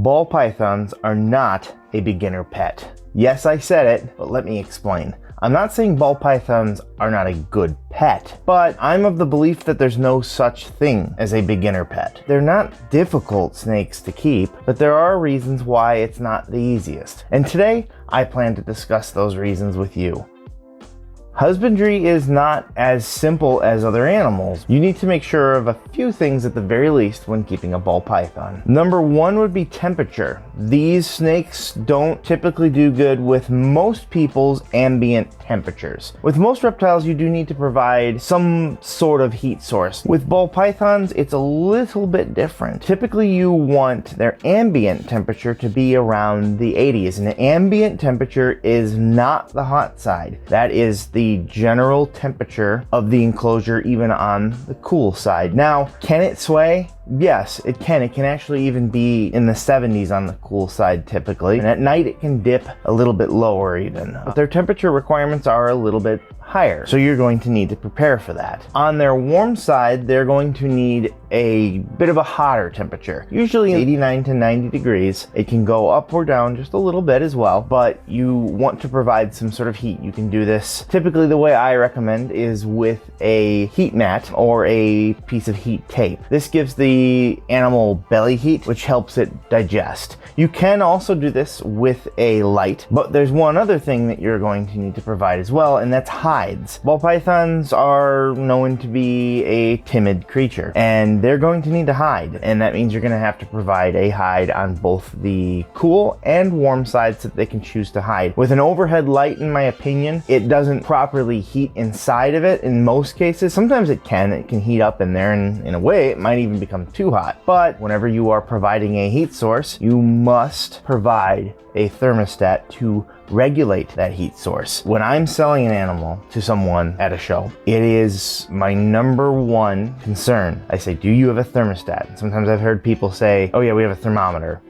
Ball pythons are not a beginner pet. Yes, I said it, but let me explain. I'm not saying ball pythons are not a good pet, but I'm of the belief that there's no such thing as a beginner pet. They're not difficult snakes to keep, but there are reasons why it's not the easiest. And today, I plan to discuss those reasons with you. Husbandry is not as simple as other animals. You need to make sure of a few things at the very least when keeping a ball python. Number one would be temperature. These snakes don't typically do good with most people's ambient temperatures. With most reptiles, you do need to provide some sort of heat source. With ball pythons, it's a little bit different. Typically, you want their ambient temperature to be around the 80s, and the ambient temperature is not the hot side. That is the general temperature of the enclosure, even on the cool side. Now, can it sway? Yes, it can. It can actually even be in the 70s on the cool side typically. And at night it can dip a little bit lower even. But their temperature requirements are a little bit higher. So you're going to need to prepare for that. On their warm side, they're going to need a bit of a hotter temperature. Usually 89 to 90 degrees. It can go up or down just a little bit as well, but you want to provide some sort of heat. You can do this. Typically the way I recommend is with a heat mat or a piece of heat tape. This gives the animal belly heat, which helps it digest. You can also do this with a light, but there's one other thing that you're going to need to provide as well, and that's hides. Ball pythons are known to be a timid creature, and they're going to need to hide, and that means you're going to have to provide a hide on both the cool and warm sides so that they can choose to hide. With an overhead light, in my opinion, it doesn't properly heat inside of it in most cases. Sometimes it can heat up in there, and in a way it might even become too hot. But whenever you are providing a heat source, you must provide a thermostat to regulate that heat source. When I'm selling an animal to someone at a show, it is my number one concern. I say, do you have a thermostat? Sometimes I've heard people say, oh yeah, we have a thermometer.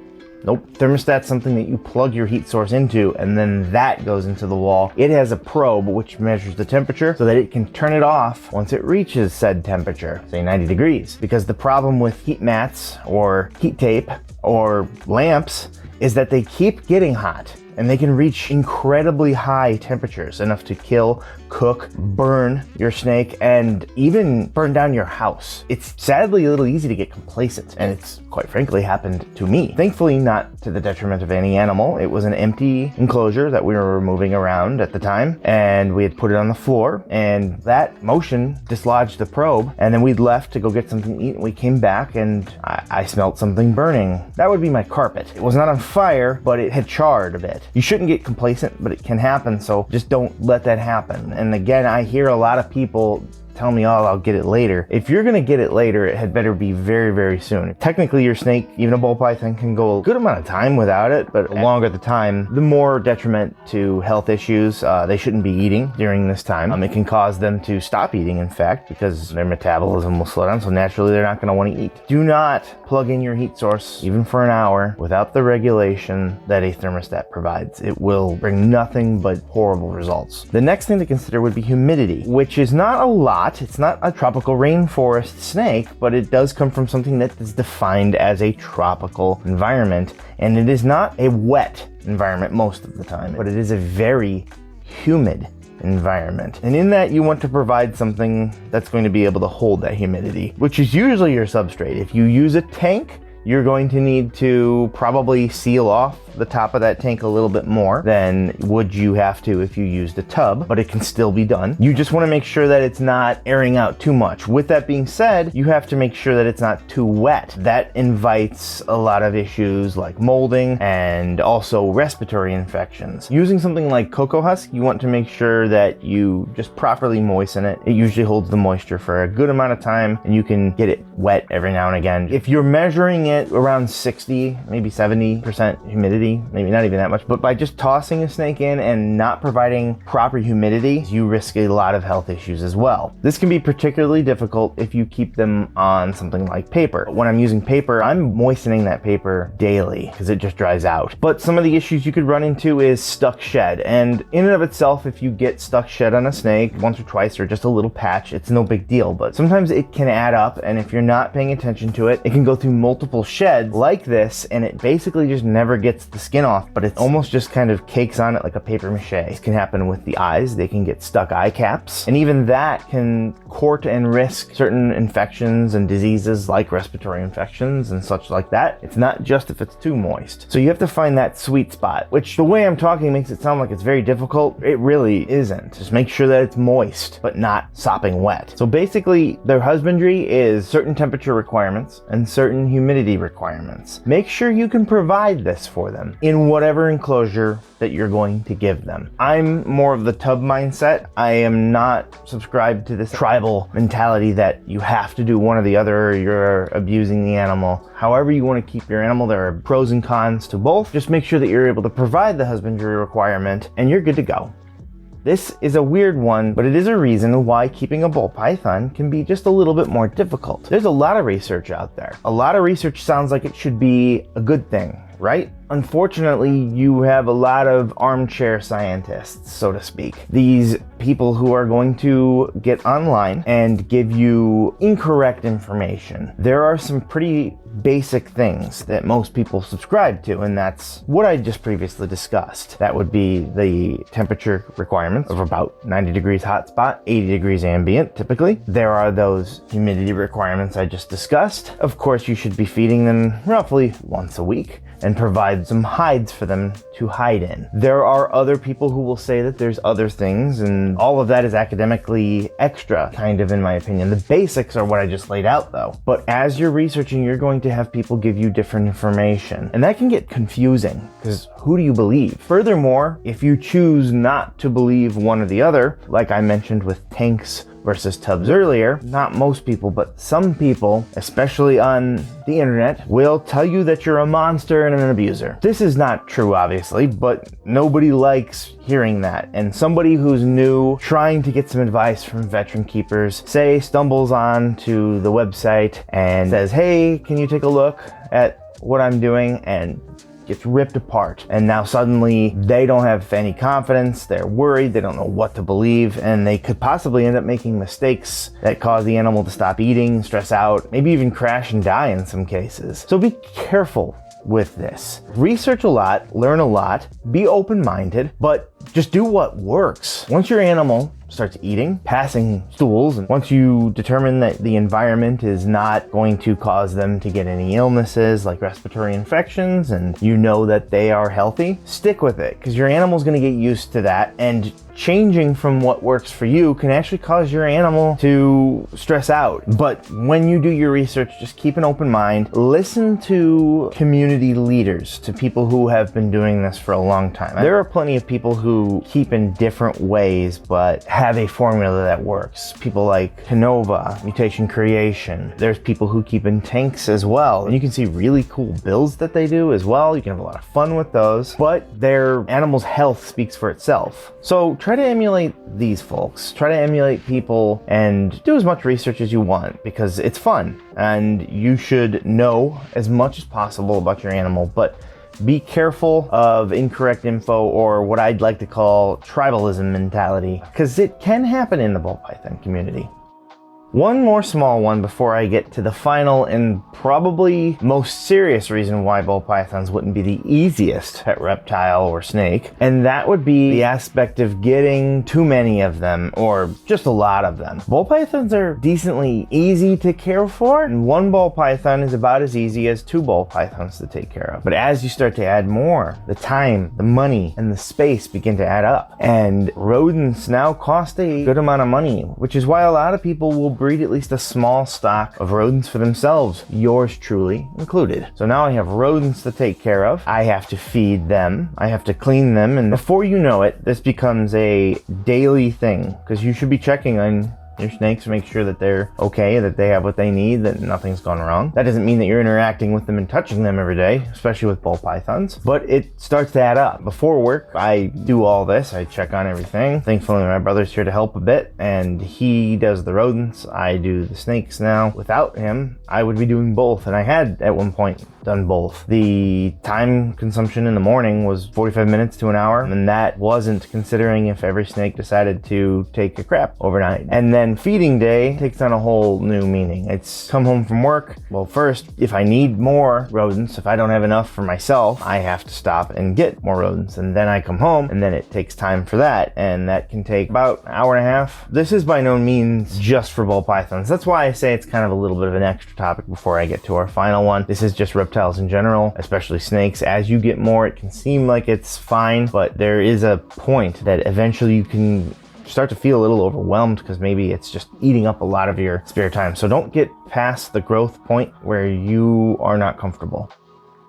Nope. Thermostat's something that you plug your heat source into, and then that goes into the wall. It has a probe which measures the temperature so that it can turn it off once it reaches said temperature, say 90 degrees. Because the problem with heat mats or heat tape or lamps is that they keep getting hot, and they can reach incredibly high temperatures, enough to kill, cook, burn your snake, and even burn down your house. It's sadly a little easy to get complacent, and it's quite frankly happened to me. Thankfully, not to the detriment of any animal. It was an empty enclosure that we were moving around at the time, and we had put it on the floor, and that motion dislodged the probe, and then we'd left to go get something to eat, and we came back, and I smelled something burning. That would be my carpet. It was not on fire, but it had charred a bit. You shouldn't get complacent, but it can happen, so just don't let that happen. And again, I hear a lot of people tell me, oh, I'll get it later. If you're gonna get it later, it had better be very, very soon. Technically, your snake, even a ball python, can go a good amount of time without it, but the longer the time, the more detriment to health issues. They shouldn't be eating during this time. It can cause them to stop eating, in fact, because their metabolism will slow down, so naturally they're not gonna wanna eat. Do not plug in your heat source, even for an hour, without the regulation that a thermostat provides. It will bring nothing but horrible results. The next thing to consider would be humidity, which is not a lot. It's not a tropical rainforest snake, but it does come from something that is defined as a tropical environment, and it is not a wet environment most of the time, but it is a very humid environment. And in that, you want to provide something that's going to be able to hold that humidity, which is usually your substrate. If you use a tank, you're going to need to probably seal off the top of that tank a little bit more than would you have to if you used a tub, but it can still be done. You just want to make sure that it's not airing out too much. With that being said, you have to make sure that it's not too wet. That invites a lot of issues like molding and also respiratory infections. Using something like cocoa husk, you want to make sure that you just properly moisten it. It usually holds the moisture for a good amount of time, and you can get it wet every now and again. If you're measuring it around 60, maybe 70% humidity, humidity, maybe not even that much, but by just tossing a snake in and not providing proper humidity, you risk a lot of health issues as well. This can be particularly difficult if you keep them on something like paper. When I'm using paper, I'm moistening that paper daily because it just dries out. But some of the issues you could run into is stuck shed. And in and of itself, if you get stuck shed on a snake once or twice or just a little patch, it's no big deal. But sometimes it can add up, and if you're not paying attention to it, it can go through multiple sheds like this, and it basically just never gets the skin off, but it's almost just kind of cakes on it like a paper mache. This can happen with the eyes. They can get stuck eye caps, and even that can court and risk certain infections and diseases like respiratory infections and such like that. It's not just if it's too moist. So you have to find that sweet spot, which the way I'm talking makes it sound like it's very difficult. It really isn't. Just make sure that it's moist, but not sopping wet. So basically, their husbandry is certain temperature requirements and certain humidity requirements. Make sure you can provide this for them in whatever enclosure that you're going to give them. I'm more of the tub mindset. I am not subscribed to this tribal mentality that you have to do one or the other or you're abusing the animal. However you want to keep your animal, there are pros and cons to both. Just make sure that you're able to provide the husbandry requirement and you're good to go. This is a weird one, but it is a reason why keeping a ball python can be just a little bit more difficult. There's a lot of research out there. A lot of research sounds like it should be a good thing, right? Unfortunately, you have a lot of armchair scientists, so to speak. These people who are going to get online and give you incorrect information. There are some pretty basic things that most people subscribe to, and that's what I just previously discussed. That would be the temperature requirements of about 90 degrees hot spot, 80 degrees ambient typically. There are those humidity requirements I just discussed. Of course, you should be feeding them roughly once a week and provide some hides for them to hide in. There are other people who will say that there's other things, and all of that is academically extra, kind of, in my opinion. The basics are what I just laid out though. But as you're researching, you're going to have people give you different information, and that can get confusing because who do you believe? Furthermore, if you choose not to believe one or the other, like I mentioned with tanks versus tubs earlier, not most people, but some people, especially on the internet, will tell you that you're a monster and an abuser. This is not true, obviously, but nobody likes hearing that. And somebody who's new, trying to get some advice from veteran keepers, say stumbles on to the website and says, hey, can you take a look at what I'm doing? And gets ripped apart, and now suddenly they don't have any confidence, they're worried, they don't know what to believe, and they could possibly end up making mistakes that cause the animal to stop eating, stress out, maybe even crash and die in some cases. So be careful with this. Research a lot, learn a lot, be open-minded, but just do what works. Once your animal starts eating, passing stools, and once you determine that the environment is not going to cause them to get any illnesses like respiratory infections, and you know that they are healthy, stick with it, because your animal's going to get used to that, and changing from what works for you can actually cause your animal to stress out. But when you do your research, just keep an open mind. Listen to community leaders, to people who have been doing this for a long time. There are plenty of people who keep in different ways, but have a formula that works. People like Canova, Mutation Creation. There's people who keep in tanks as well. And you can see really cool builds that they do as well. You can have a lot of fun with those, but their animal's health speaks for itself. So try to emulate these folks. Try to emulate people and do as much research as you want, because it's fun and you should know as much as possible about your animal, but be careful of incorrect info, or what I'd like to call tribalism mentality, because it can happen in the ball python community. One more small one before I get to the final and probably most serious reason why ball pythons wouldn't be the easiest pet reptile or snake, and that would be the aspect of getting too many of them, or just a lot of them. Ball pythons are decently easy to care for, and one ball python is about as easy as two ball pythons to take care of. But as you start to add more, the time, the money, and the space begin to add up, and rodents now cost a good amount of money, which is why a lot of people will breed at least a small stock of rodents for themselves, yours truly included. So now I have rodents to take care of. I have to feed them. I have to clean them. And before you know it, this becomes a daily thing, because you should be checking on your snakes, make sure that they're okay, that they have what they need, that nothing's gone wrong. That doesn't mean that you're interacting with them and touching them every day, especially with ball pythons, but it starts to add up. Before work, I do all this. I check on everything. Thankfully, my brother's here to help a bit, and he does the rodents. I do the snakes now. Without him, I would be doing both, and I had at one point done both. The time consumption in the morning was 45 minutes to an hour, and that wasn't considering if every snake decided to take a crap overnight. And then feeding day takes on a whole new meaning. It's come home from work. Well, first, if I need more rodents, if I don't have enough for myself, I have to stop and get more rodents, and then I come home, and then it takes time for that, and that can take about an hour and a half. This is by no means just for ball pythons. That's why I say it's kind of a little bit of an extra topic before I get to our final one. This is just reptiles in general, especially snakes. As you get more, it can seem like it's fine, but there is a point that eventually you can start to feel a little overwhelmed because maybe it's just eating up a lot of your spare time. So don't get past the growth point where you are not comfortable.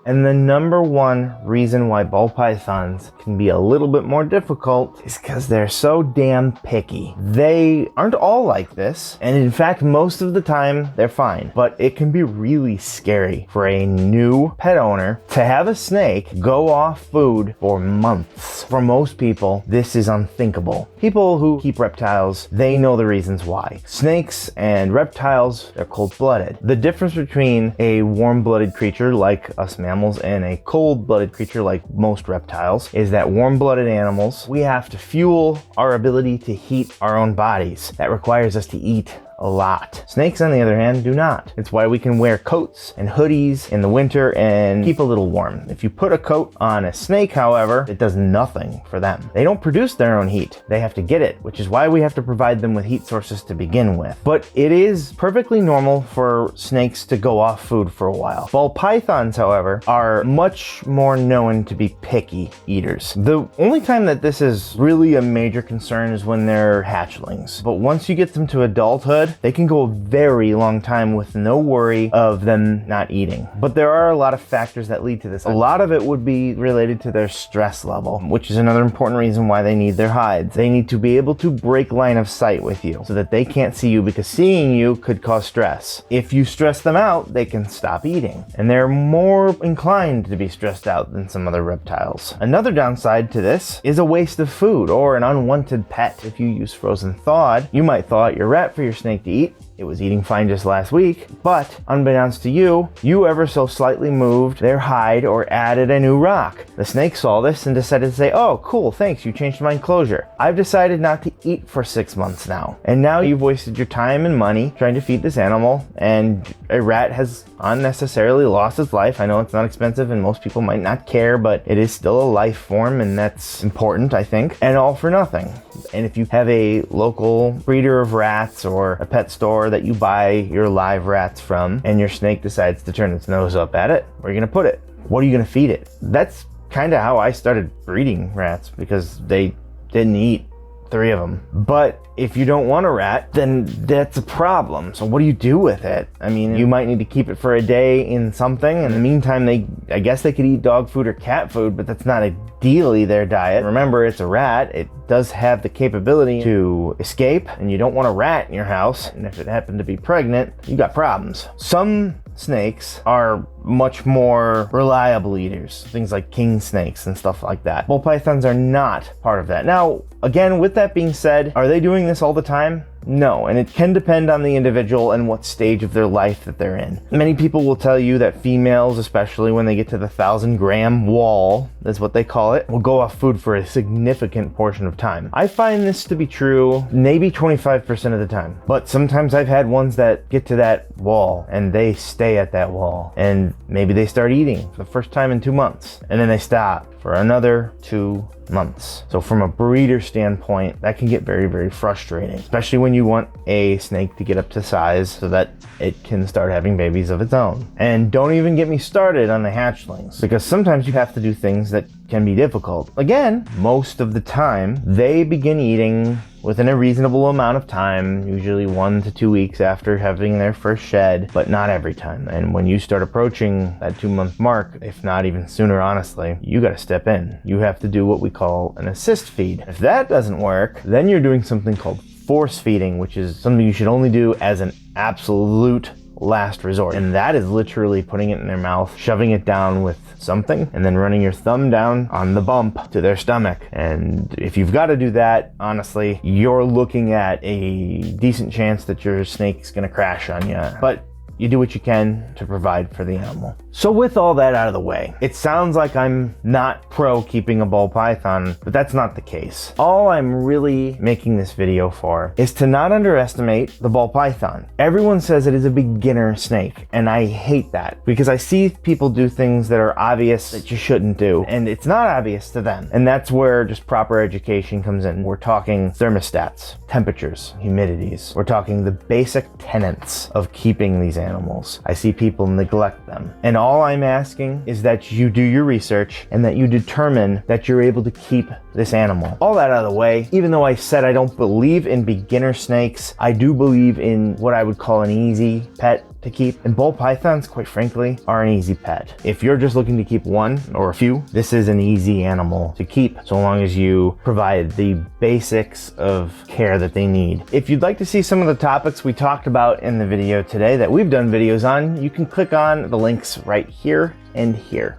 And the number one reason why ball pythons can be a little bit more difficult is because they're so damn picky. They aren't all like this, and in fact, most of the time, they're fine. But it can be really scary for a new pet owner to have a snake go off food for months. For most people, this is unthinkable. People who keep reptiles, they know the reasons why. Snakes and reptiles, they're cold-blooded. The difference between a warm-blooded creature like us mammals and a cold-blooded creature like most reptiles is that warm-blooded animals, we have to fuel our ability to heat our own bodies. That requires us to eat a lot. Snakes, on the other hand, do not. It's why we can wear coats and hoodies in the winter and keep a little warm. If you put a coat on a snake, however, it does nothing for them. They don't produce their own heat. They have to get it, which is why we have to provide them with heat sources to begin with. But it is perfectly normal for snakes to go off food for a while. Ball pythons, however, are much more known to be picky eaters. The only time that this is really a major concern is when they're hatchlings. But once you get them to adulthood, they can go a very long time with no worry of them not eating. But there are a lot of factors that lead to this. A lot of it would be related to their stress level, which is another important reason why they need their hides. They need to be able to break line of sight with you so that they can't see you, because seeing you could cause stress. If you stress them out, they can stop eating, and they're more inclined to be stressed out than some other reptiles. Another downside to this is a waste of food or an unwanted pet. If you use frozen thawed, you might thaw out your rat for your snake to eat. It was eating fine just last week, but unbeknownst to you, you ever so slightly moved their hide or added a new rock. The snake saw this and decided to say, "Oh, cool, thanks, you changed my enclosure. I've decided not to eat for 6 months now." And now you've wasted your time and money trying to feed this animal, and a rat has unnecessarily lost its life. I know it's not expensive and most people might not care, but it is still a life form, and that's important, I think, and all for nothing. And if you have a local breeder of rats or a pet store that you buy your live rats from, and your snake decides to turn its nose up at it, where are you gonna put it? What are you gonna feed it? That's kind of how I started breeding rats, because they didn't eat 3 of them. But if you don't want a rat, then that's a problem. So what do you do with it? I mean, you might need to keep it for a day in something. In the meantime, I guess they could eat dog food or cat food, but that's not ideally their diet. Remember, it's a rat. It does have the capability to escape, and you don't want a rat in your house. And if it happened to be pregnant, you got problems. Some snakes are much more reliable eaters, things like king snakes and stuff like that. Ball pythons are not part of that. Now, again, with that being said, are they doing this all the time? No, and it can depend on the individual and what stage of their life that they're in. Many people will tell you that females, especially when they get to the 1,000-gram wall, that's what they call it, will go off food for a significant portion of time. I find this to be true maybe 25% of the time, but sometimes I've had ones that get to that wall and they stay at that wall, and maybe they start eating for the first time in 2 months, and then they stop for another 2 months. So from a breeder standpoint, that can get very, very frustrating, especially when you want a snake to get up to size so that it can start having babies of its own. And don't even get me started on the hatchlings, because sometimes you have to do things that can be difficult. Again, most of the time, they begin eating within a reasonable amount of time, usually 1 to 2 weeks after having their first shed, but not every time. And when you start approaching that 2-month mark, if not even sooner, honestly, you gotta step in. You have to do what we call an assist feed. If that doesn't work, then you're doing something called force feeding, which is something you should only do as an absolute last resort. And that is literally putting it in their mouth, shoving it down with something, and then running your thumb down on the bump to their stomach. And if you've got to do that, honestly, you're looking at a decent chance that your snake's gonna crash on you. But you do what you can to provide for the animal. So with all that out of the way, it sounds like I'm not pro keeping a ball python, but that's not the case. All I'm really making this video for is to not underestimate the ball python. Everyone says it is a beginner snake, and I hate that because I see people do things that are obvious that you shouldn't do, and it's not obvious to them. And that's where just proper education comes in. We're talking thermostats, temperatures, humidities. We're talking the basic tenets of keeping these animals. I see people neglect them. And all I'm asking is that you do your research and that you determine that you're able to keep this animal. All that out of the way, even though I said I don't believe in beginner snakes, I do believe in what I would call an easy pet to keep. And ball pythons, quite frankly, are an easy pet. If you're just looking to keep one or a few, this is an easy animal to keep, so long as you provide the basics of care that they need. If you'd like to see some of the topics we talked about in the video today that we've done videos on, you can click on the links right here and here.